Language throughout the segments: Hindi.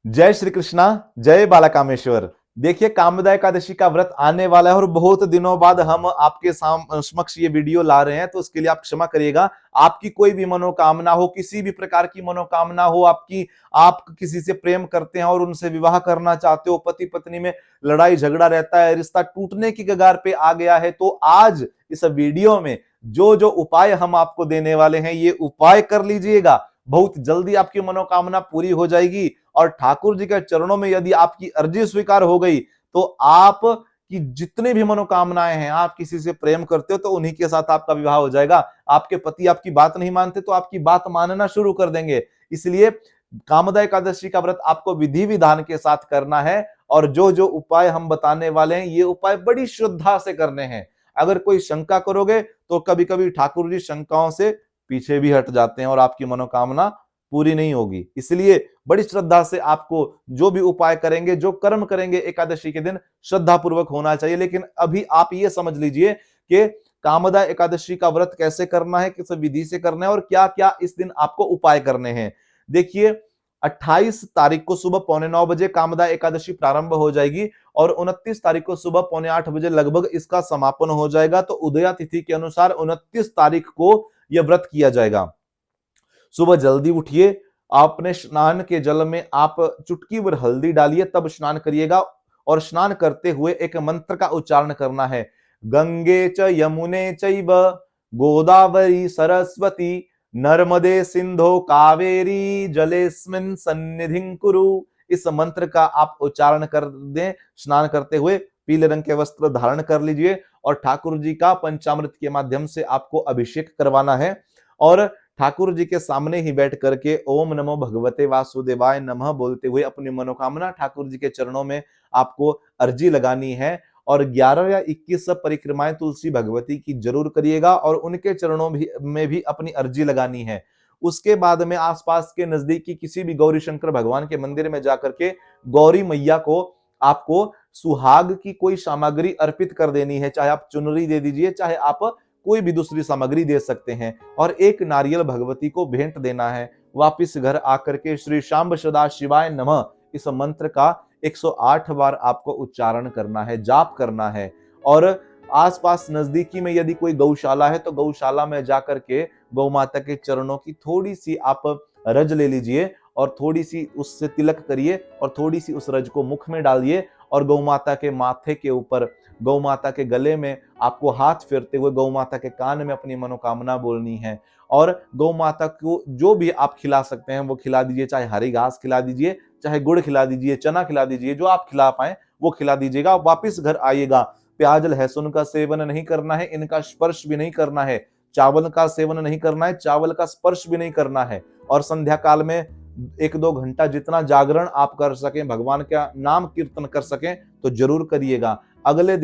जय श्री कृष्णा, जय बालाकामेश्वर। देखिए, कामदा एकादशी का व्रत आने वाला है और बहुत दिनों बाद हम आपके समक्ष ये वीडियो ला रहे हैं, तो उसके लिए आप क्षमा करिएगा। आपकी कोई भी मनोकामना हो, किसी भी प्रकार की मनोकामना हो आपकी, आप किसी से प्रेम करते हैं और उनसे विवाह करना चाहते हो, पति पत्नी में लड़ाई झगड़ा रहता है, रिश्ता टूटने की कगार पे आ गया है, तो आज इस वीडियो में जो जो उपाय हम आपको देने वाले हैं, ये उपाय कर लीजिएगा। बहुत जल्दी आपकी मनोकामना पूरी हो जाएगी और ठाकुर जी के चरणों में यदि आपकी अर्जी स्वीकार हो गई तो आप की जितने भी मनोकामनाएं हैं, आप किसी से प्रेम करते हो तो उन्हीं के साथ आपका विवाह हो जाएगा। आपके पति आपकी बात नहीं मानते तो आपकी बात मानना शुरू कर देंगे। इसलिए कामदा एकादशी का व्रत आपको विधि विधान के साथ करना है और जो जो उपाय हम बताने वाले हैं, ये उपाय बड़ी श्रद्धा से करने हैं। अगर कोई शंका करोगे तो कभी कभी ठाकुर जी शंकाओं से पीछे भी हट जाते हैं और आपकी मनोकामना पूरी नहीं होगी। इसलिए बड़ी श्रद्धा से आपको जो भी उपाय करेंगे, जो कर्म करेंगे एकादशी के दिन, श्रद्धा पूर्वक होना चाहिए। लेकिन अभी आप ये समझ लीजिए कि कामदा एकादशी का व्रत कैसे करना है, किस विधि से करना है और क्या क्या इस दिन आपको उपाय करने हैं। देखिए, 28 तारीख को सुबह 9:15 कामदा एकादशी प्रारंभ हो जाएगी और 29 तारीख को सुबह 7:45 लगभग इसका समापन हो जाएगा। तो उदया तिथि के अनुसार 29 तारीख को यह व्रत किया जाएगा। सुबह जल्दी उठिए, आपने स्नान के जल में आप चुटकी भर हल्दी डालिए, तब स्नान करिएगा और स्नान करते हुए एक मंत्र का उच्चारण करना है। गंगे च यमुने चैव गोदावरी सरस्वती नर्मदे सिंधो कावेरी जलेस्मिन् सन्निधिं कुरु। इस मंत्र का आप उच्चारण कर दें। स्नान करते हुए पीले रंग के वस्त्र धारण कर लीजिए और ठाकुर जी का पंचामृत के माध्यम से आपको अभिषेक करवाना है और ठाकुर जी के सामने ही बैठ करके ओम नमो भगवते वासुदेवाय नमः बोलते हुए अपनी मनोकामना ठाकुर जी के चरणों में आपको अर्जी लगानी है। और 11 या 21 परिक्रमाएं तुलसी भगवती की जरूर करिएगा और उनके चरणों में भी अपनी अर्जी लगानी है। उसके बाद में आसपास के नजदीकी किसी भी गौरी शंकर भगवान के मंदिर में जाकर के गौरी मैया को आपको सुहाग की कोई सामग्री अर्पित कर देनी है। चाहे आप चुनरी दे दीजिए, चाहे आप कोई भी दूसरी सामग्री दे सकते हैं और एक नारियल भगवती को भेंट देना है। वापिस घर आकर के श्री शांब सदा शिवाय नमः इस मंत्र का 108 बार आपको उच्चारण करना है, जाप करना है। और आसपास नजदीकी में यदि कोई गौशाला है तो गौशाला में जाकर के गौ माता के चरणों की थोड़ी सी आप रज ले लीजिए और थोड़ी सी उससे तिलक करिए और थोड़ी सी उस रज को मुख में डालिए और गौ माता के माथे के ऊपर, गौ माता के गले में आपको हाथ फेरते हुए गौ माता के कान में अपनी मनोकामना बोलनी है। और गौ माता को जो भी आप खिला सकते हैं वो खिला दीजिए, चाहे हरी घास खिला दीजिए, चाहे गुड़ खिला दीजिए, चना खिला दीजिए, जो आप खिला पाए वो खिला दीजिएगा। वापिस घर आइएगा। प्याज लहसुन का सेवन नहीं करना है, इनका स्पर्श भी नहीं करना है। चावल का सेवन नहीं करना है, चावल का स्पर्श भी नहीं करना है। और संध्या काल में 1-2 घंटा जितना जागरण आप कर सकें, भगवान का नाम कीर्तन कर सकें तो जरूर करिएगा। अगले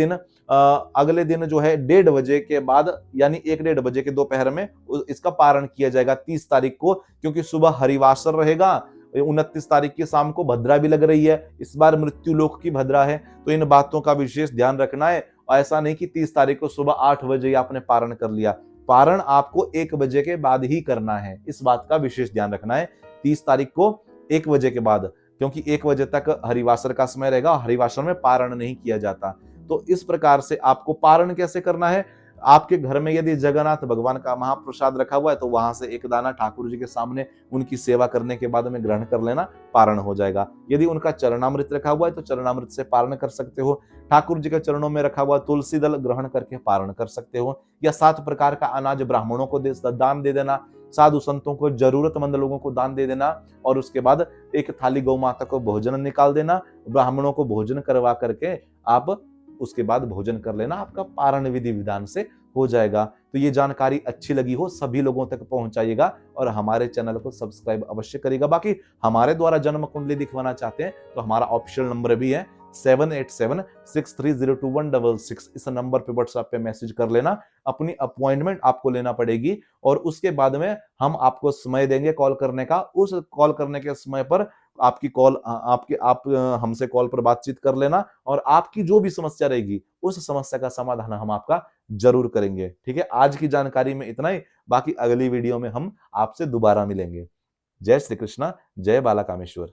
दिन जो है 1:30 बजे के बाद यानी 1-1:30 बजे के दोपहर में इसका पारण किया जाएगा 30 तारीख को, क्योंकि सुबह हरिवासर रहेगा। 29 तारीख की शाम को भद्रा भी लग रही है, इस बार मृत्यु लोक की भद्रा है, तो इन बातों का विशेष ध्यान रखना है। ऐसा नहीं कि 30 तारीख को सुबह 8 बजे आपने पारण कर लिया। पारण आपको 1 बजे के बाद ही करना है, इस बात का विशेष ध्यान रखना है। 30 तारीख को 1 बजे के बाद, क्योंकि 1 बजे तक हरिवासर का समय रहेगा। हरिवासर में पारण नहीं किया जाता। तो इस प्रकार से आपको पारण कैसे करना है, आपके घर में यदि जगन्नाथ भगवान का महाप्रसाद रखा हुआ है तो वहां से एक दाना ठाकुर जी के सामने उनकी सेवा करने के बाद में ग्रहण कर लेना, पारण हो जाएगा। यदि उनका चरणामृत रखा हुआ है तो चरणामृत से पारण कर सकते हो। ठाकुर जी के चरणों में रखा हुआ तुलसी दल ग्रहण करके पारण कर सकते हो। या 7 प्रकार का अनाज ब्राह्मणों को दान दे देना, साधु संतों को, जरूरतमंद लोगों को दान दे देना और उसके बाद एक थाली गौ माता को भोजन निकाल देना, ब्राह्मणों को भोजन करवा करके आप उसके बाद भोजन कर लेना, आपका पारण विधि विधान से हो जाएगा। तो ये जानकारी अच्छी लगी हो सभी लोगों तक पहुंचाइएगा और हमारे चैनल को सब्सक्राइब अवश्य करिएगा। बाकी हमारे द्वारा जन्म कुंडली दिखवाना चाहते हैं तो हमारा ऑप्शनल नंबर भी है 7876302166। इस नंबर पे व्हाट्सएप पे मैसेज कर लेना। अपनी अपॉइंटमेंट आपको लेना पड़ेगी और उसके बाद में हम आपको समय देंगे कॉल करने का। उस कॉल करने के समय पर आपकी कॉल आप हमसे कॉल पर बातचीत कर लेना और आपकी जो भी समस्या रहेगी उस समस्या का समाधान हम आपका जरूर करेंगे। ठीक है, आज की जानकारी में इतना ही। बाकी अगली वीडियो में हम आपसे दोबारा मिलेंगे। जय श्री कृष्णा, जय बाला कामेश्वर।